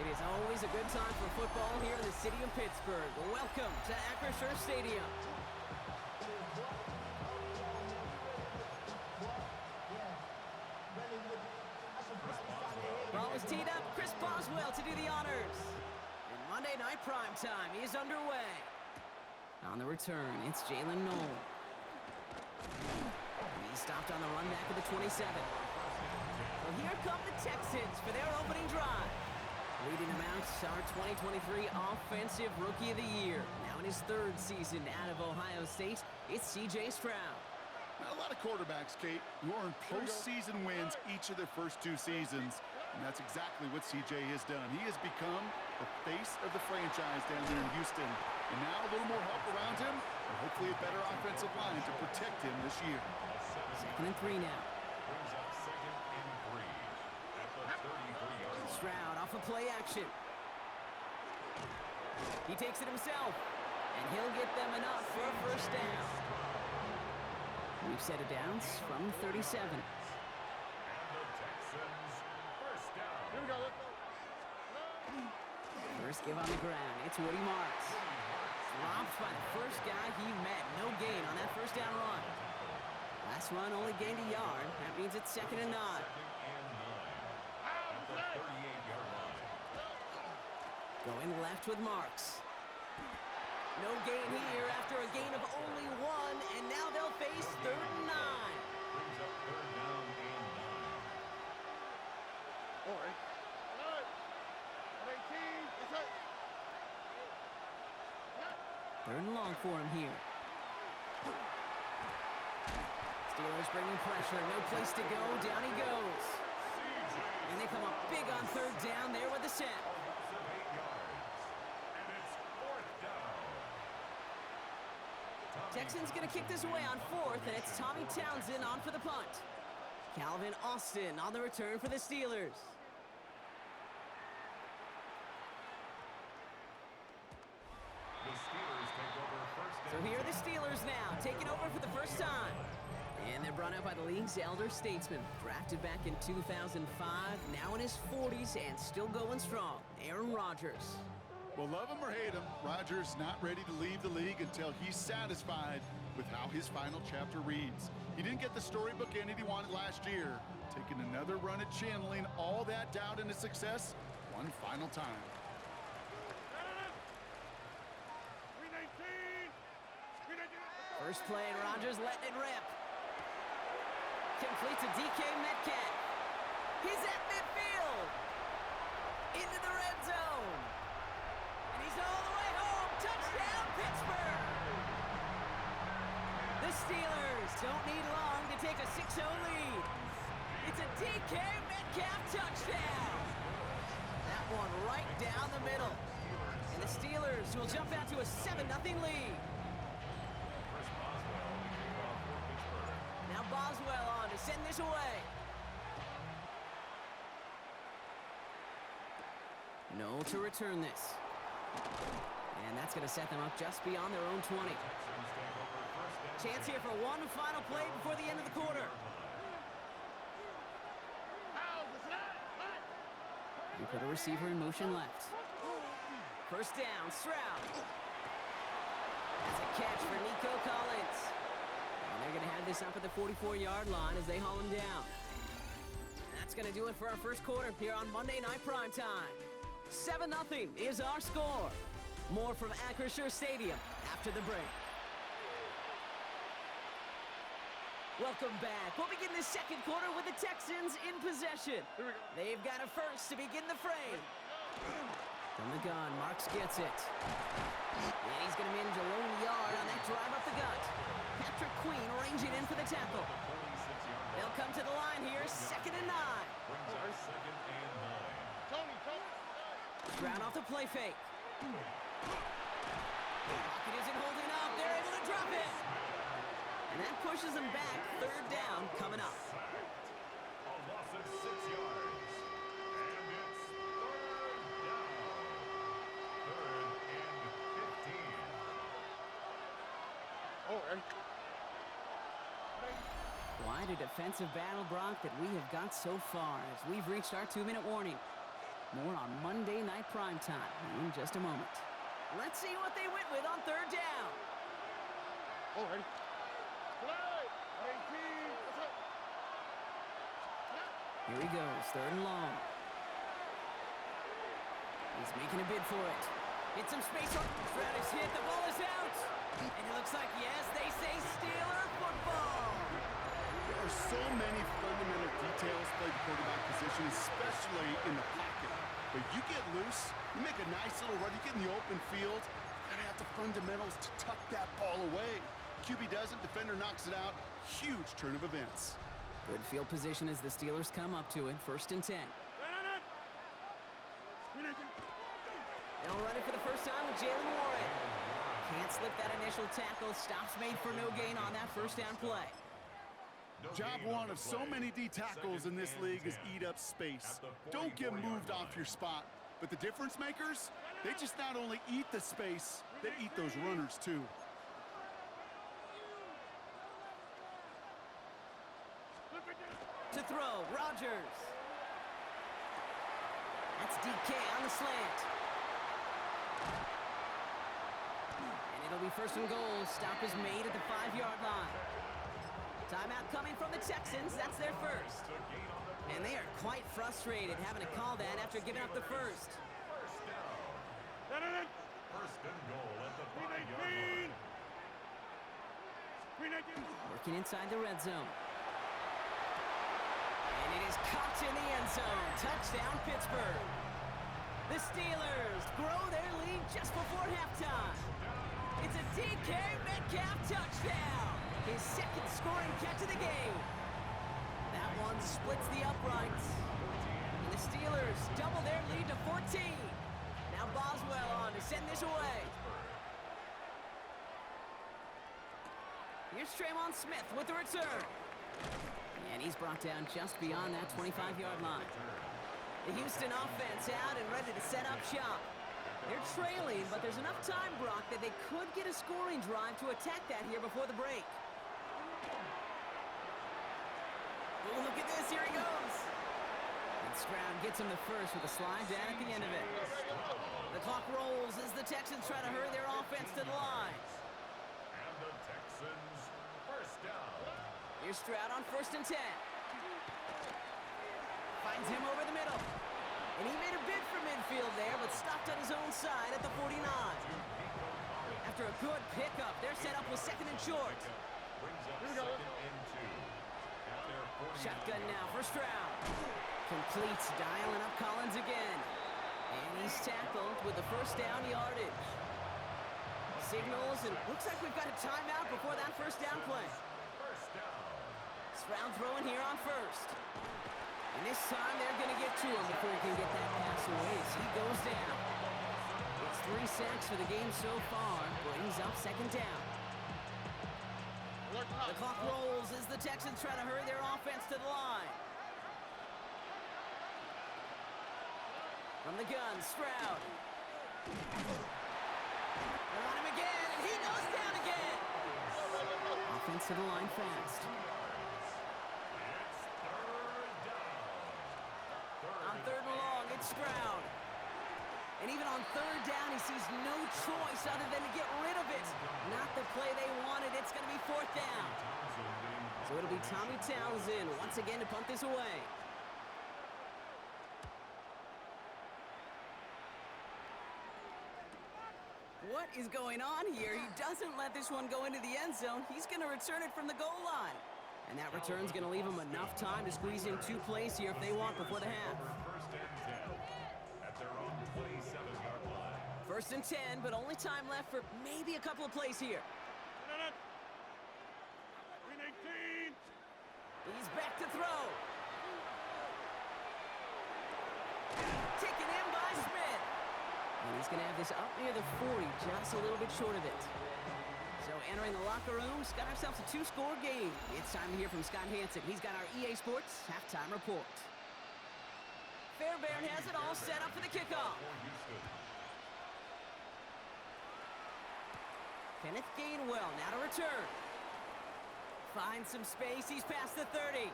It is always a good time for football here in the city of Pittsburgh. Welcome to Acrisure Stadium. Ball is teed up. Chris Boswell to do the honors. And Monday Night Primetime is underway. On the return, it's Jalen Knoll. He stopped on the run back of the 27. Well, here come the Texans for their opening drive. Leading them out, our 2023 Offensive Rookie of the Year. Now in his third season out of Ohio State, it's C.J. Stroud. Not a lot of quarterbacks, Kate, who earn postseason wins each of their first two seasons. And that's exactly what C.J. has done. He has become the face of the franchise down there in Houston. And now a little more help around him, and hopefully a better offensive line to protect him this year. 2nd and 3 now. Stroud off of play action. He takes it himself, and he'll get them enough for a first down. We've set it down from 37. And the Texans, first down. Here we go. First give on the ground. It's Woody Marks. Dropped by the first guy he met. No gain on that first down run. Last run only gained a yard. That means it's 2nd and 9. Going left with Marks. No gain here after a gain of only 1, and now they'll face 3rd and 9. Brings up 3rd down and 9. All right. 18. It's up. 3rd and long for him here. Steelers bringing pressure. No place to go. Down he goes. And they come up big on 3rd down there with the set. Texans going to kick this away on 4th, and it's Tommy Townsend on for the punt. Calvin Austin on the return for the Steelers. The Steelers take over first down. So here are the Steelers now, taking over for the first time. And they're brought out by the league's elder statesman. Drafted back in 2005, now in his 40s and still going strong. Aaron Rodgers. Well, love him or hate him, Rodgers not ready to leave the league until he's satisfied with how his final chapter reads. He didn't get the storybook ending he wanted last year, taking another run at channeling all that doubt into success one final time. 319. First play, and Rodgers letting it rip. Complete to DK Metcalf. He's at midfield. Into the red zone. And he's all the way home. Touchdown, Pittsburgh. The Steelers don't need long to take a 6-0 lead. It's a DK Metcalf touchdown. That one right down the middle. And the Steelers will jump out to a 7-0 lead. Now Boswell on to send this away. No to return this. And that's going to set them up just beyond their own 20. Chance here for one final play before the end of the quarter. You put a receiver in motion left. First down, Stroud. That's a catch for Nico Collins. And they're going to have this up at the 44-yard line as they haul him down. And that's going to do it for our first quarter here on Monday Night Primetime. 7-0 is our score. More from Acrisure Stadium after the break. Welcome back. We'll begin the second quarter with the Texans in possession. They've got a first to begin the frame. From the gun, Marks gets it. And he's going to manage a lone yard on that drive up the gut. Patrick Queen ranging in for the tackle. They'll come to the line here, 2nd and 9. Brings up 2nd and 9. Tony. Stroud off the play fake. Pocket isn't holding up. They're able to drop it. And that pushes them back. 3rd down coming up. A loss of 6 yards. And it's 3rd down. 3rd and 15. All right. Quite a defensive battle, Brock, that we have got so far as we've reached our 2-minute warning. More on Monday Night Primetime in just a moment. Let's see what they went with on third down. Oh, ready? Here he goes, third and long. He's making a bid for it. Get some space on. Stroud is hit, the ball is out. And it looks like, yes, they say Steeler football. There are so many fundamental details to play the quarterback position, especially in the pocket. But you get loose, you make a nice little run, you get in the open field, you gotta have the fundamentals to tuck that ball away. QB doesn't, defender knocks it out. Huge turn of events. Good field position as the Steelers come up to it, 1st and 10. They'll run it for the first time with Jalen Warren. Can't slip that initial tackle. Stops made for no gain on that first down play. Job one of so many D tackles in this league is eat up space. Don't get moved off your spot. But the difference makers, they just not only eat the space, they eat those runners too. To throw, Rodgers. That's DK on the slant. And it'll be 1st and goal. Stop is made at the 5-yard line. Timeout coming from the Texans. That's their first. And they are quite frustrated having to call that after giving up the first. First and goal at the 5-yard line. Working inside the red zone. And it is caught in the end zone. Touchdown, Pittsburgh. The Steelers grow their lead just before halftime. It's a DK Metcalf touchdown. His 2nd scoring catch of the game. That one splits the uprights. And the Steelers double their lead to 14. Now Boswell on to send this away. Here's Tremon Smith with the return. And he's brought down just beyond that 25-yard line. The Houston offense out and ready to set up shop. They're trailing, but there's enough time, Brock, that they could get a scoring drive to attack that here before the break. Oh, look at this. Here he goes. And Stroud gets him the first with a slide down at the end of it. The clock rolls as the Texans try to hurry their offense to the line. And the Texans, first down. Here's Stroud on 1st and 10. Finds him over the middle. And he made a bid for midfield there, but stopped on his own side at the 49. After a good pickup, their setup was 2nd and short. Brings up 2nd and 2. At their 40. Shotgun now for Stroud. Completes, dialing up Collins again. And he's tackled with the first down yardage. Signals, and looks like we've got a timeout before that first down play. First down. Stroud throwing here on 1st. And this time they're going to get to him before he can get that pass away as he goes down. It's 3 sacks for the game so far. Brings up 2nd down. The clock rolls as the Texans try to hurry their offense to the line. From the gun, Stroud. They want him again, and he goes down again. Offense to the line fast. On 3rd and long, it's Stroud. And even on 3rd down, he sees no choice other than to get rid of it. Not the play they wanted. It's going to be 4th down. So it'll be Tommy Townsend once again to punt this away. What is going on here? He doesn't let this one go into the end zone. He's going to return it from the goal line. And that return's going to leave them enough time to squeeze in 2 plays here if they want before the half. At their own 27-yard line. 1st and 10, but only time left for maybe a couple of plays here. He's back to throw. Taken in by Smith. And he's going to have this up near the 40, just a little bit short of it. So entering the locker room, got ourselves a 2-score game. It's time to hear from Scott Hansen. He's got our EA Sports halftime report. Fairbairn has it all set up for the kickoff. Kenneth Gainwell now to return. Finds some space. He's past the 30.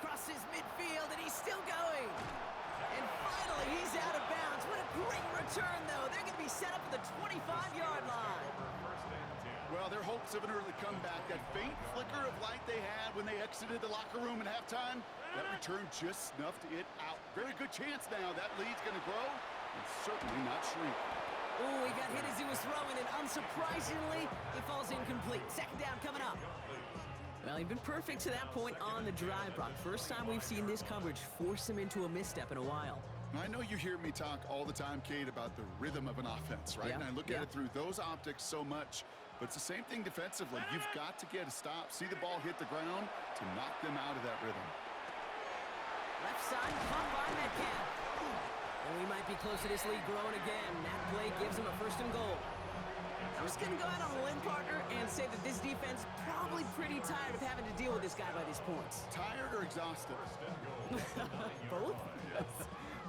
Crosses midfield, and he's still going. And finally, he's out return, though. They're going to be set up at the 25-yard line. Well, their hopes of an early comeback, that faint flicker of light they had when they exited the locker room at halftime, that return just snuffed it out. Very good chance now. That lead's going to grow and certainly not shrink. Oh, he got hit as he was throwing, and unsurprisingly, it falls incomplete. Second down coming up. Well, he'd been perfect to that point on the drive, Brock. First time we've seen this coverage force him into a misstep in a while. I know you hear me talk all the time, Kate, about the rhythm of an offense, right? Yeah, And I look at it through those optics so much. But it's the same thing defensively. You've got to get a stop, see the ball hit the ground to knock them out of that rhythm. Left side, caught by Metcalf. And we might be close to this lead growing again. That play gives him a first and goal. I'm just going to go out on a limb, partner, and say that this defense probably pretty tired of having to deal with this guy by these points. Tired or exhausted? Both?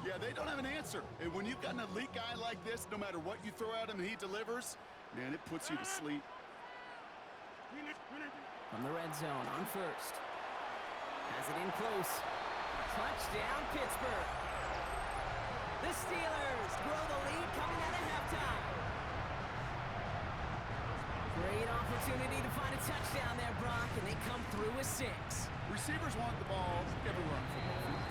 Yeah, they don't have an answer. And when you've got an elite guy like this, no matter what you throw at him, he delivers, man, it puts you to sleep. From the red zone on first. Has it in close. Touchdown, Pittsburgh. The Steelers grow the lead coming out of halftime. Great opportunity to find a touchdown there, Brock, and they come through with 6. Receivers want the ball everywhere on football field.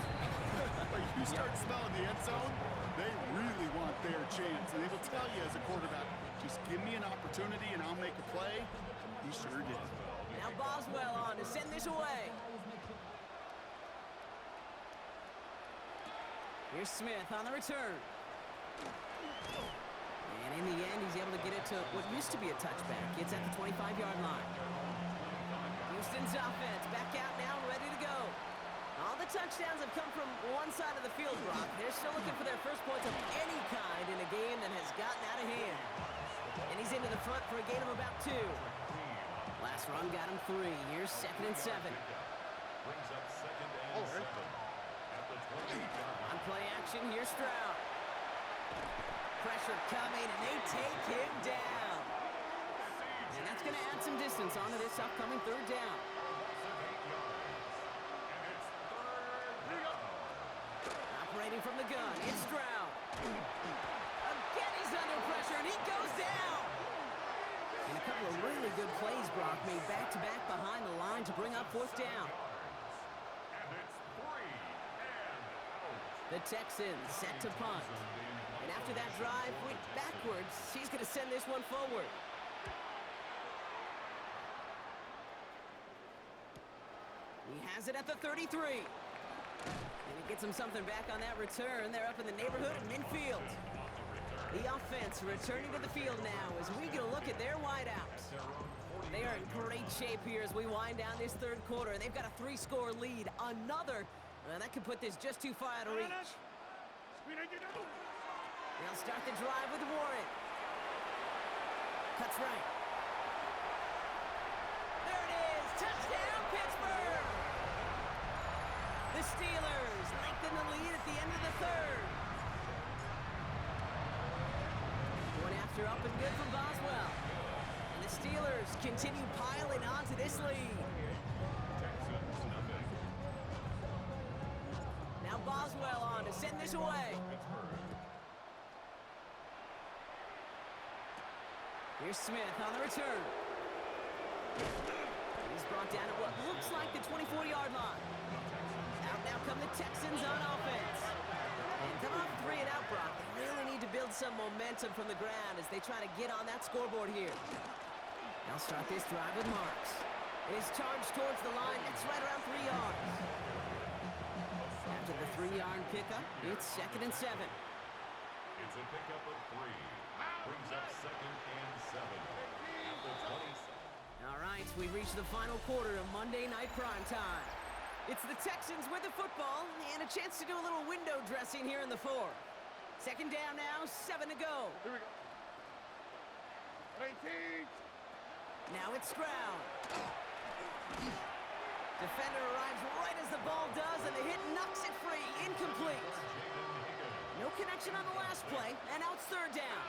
Like you start smelling the end zone, they really want their chance. And they will tell you as a quarterback, just give me an opportunity and I'll make a play. He sure did. Now Boswell on to send this away. Here's Smith on the return. And in the end, he's able to get it to what used to be a touchback. It's at the 25-yard line. Houston's offense back out now, ready to go. All the touchdowns have come from one side of the field, Brock. They're still looking for their first points of any kind in a game that has gotten out of hand. And he's into the front for a gain of about 2. Last run got him 3. Here's 2nd and 7. Brings up 2nd and 7. At the 20-yard line. On play action, here's Stroud. Pressure coming, and they take him down. And that's going to add some distance onto this upcoming 3rd down. Operating from the gun, it's Stroud. Again, he's under pressure, and he goes down. And a couple of really good plays, Brock, made back-to-back behind the line to bring up 4th down. And it's 3 and out. The Texans set to punt. And after that drive went backwards, he's going to send this one forward. He has it at the 33. And he gets him something back on that return. They're up in the neighborhood at midfield. The offense returning to the field now as we get a look at their wideouts. They are in great shape here as we wind down this 3rd quarter. They've got a 3-score lead. Another, that could put this just too far out of reach. They'll start the drive with Warren. Cuts right. There it is. Touchdown, Pittsburgh. The Steelers lengthen the lead at the end of the 3rd. Going after up and good from Boswell. And the Steelers continue piling onto this lead. Texans nothing. Now Boswell on to send this away. Here's Smith on the return. He's brought down at what looks like the 24-yard line. Out now come the Texans on offense. And come off 3 and out, Brock. They really need to build some momentum from the ground as they try to get on that scoreboard here. They'll start this drive with Marks. His charge towards the line. It's right around 3 yards. After the 3-yard pickup, it's 2nd and 7. It's a pickup of 3. Brings up 2nd and 7. At the 27. All right, we reached the final quarter of Monday Night Prime Time. It's the Texans with the football and a chance to do a little window dressing here in the 4th. 2nd down now, 7 to go. Here we go. 19. Now it's Stroud. Defender arrives right as the ball does, and the hit knocks it free. Incomplete. No connection on the last play, and now it's 3rd down.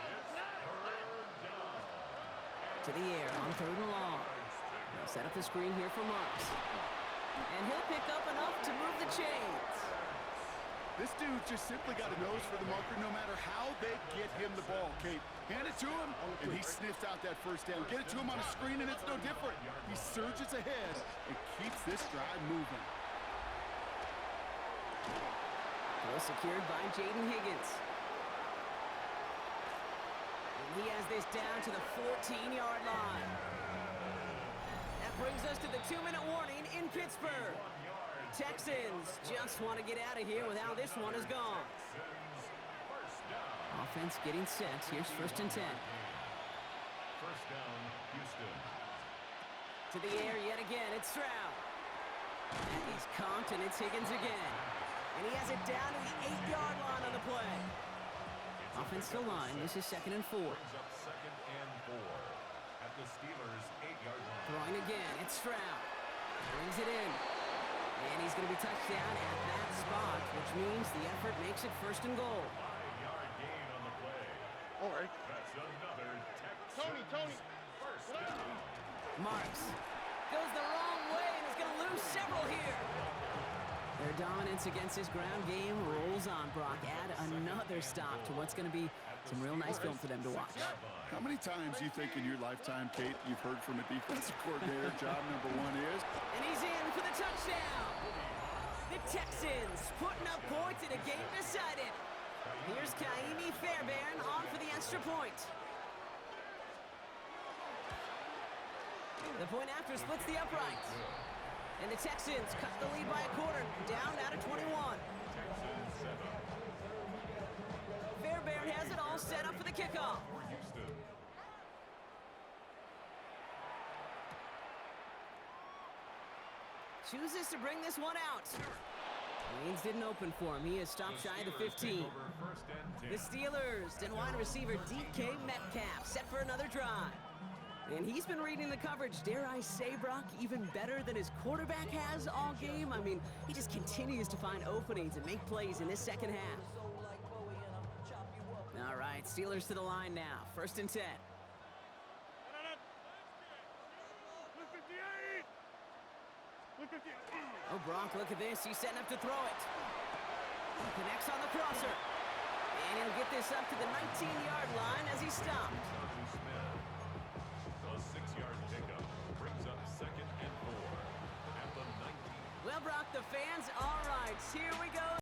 To the air on 3rd and long. They'll set up the screen here for Marks. And he'll pick up enough to move the chains. This dude just simply got a nose for the marker no matter how they get him the ball, Kate. Hand it to him, and he sniffs out that first down. Get it to him on a screen, and it's no different. He surges ahead and keeps this drive moving. Well secured by Jaden Higgins. And he has this down to the 14-yard line. That brings us to the 2-minute warning in Pittsburgh. Texans just want to get out of here with how this one has gone. Offense getting set. Here's 1st and 10. First down, Houston. To the air yet again. It's Stroud. And he's conked, and it's Higgins again. And he has it down to the 8-yard line on the play. Offense to line. This is 2nd and 4. Brings up 2nd and 4 at the Steelers' 8-yard line. Throwing again. It's Stroud. Brings it in. And he's going to be touched down at that spot, which means the effort makes it 1st and goal. 5-yard gain on the play. All right. That's another Texans Tony. first down. Marks goes the wrong way and is going to lose several here. Their dominance against his ground game rolls on. Brock, add another stop to what's going to be some real nice film for them to watch. How many times do you think in your lifetime, Kate, you've heard from a defensive coordinator, job number 1 is? And he's in for the touchdown. The Texans putting up points in a game decided. Here's Kaimi Fairbairn on for the extra point. The point after splits the upright. And the Texans cut the lead by a quarter, down out of 21. Texans 7. Fairbairn has it all set up for the kickoff. For Houston. Chooses to bring this one out. Lanes didn't open for him. He is stopped shy of the 15. Over first and 10. The Steelers and wide receiver DK Metcalf set for another drive. And he's been reading the coverage, dare I say, Brock, even better than his quarterback has all game. I mean, he just continues to find openings and make plays in this second half. All right, Steelers to the line now. 1st and 10. Oh, Brock, look at this. He's setting up to throw it. Connects on the crosser. And he'll get this up to the 19-yard line as he stopped. A 6-yard pickup brings up 2nd and 4 at the 19. Well, Brock, the fans, all right, here we go.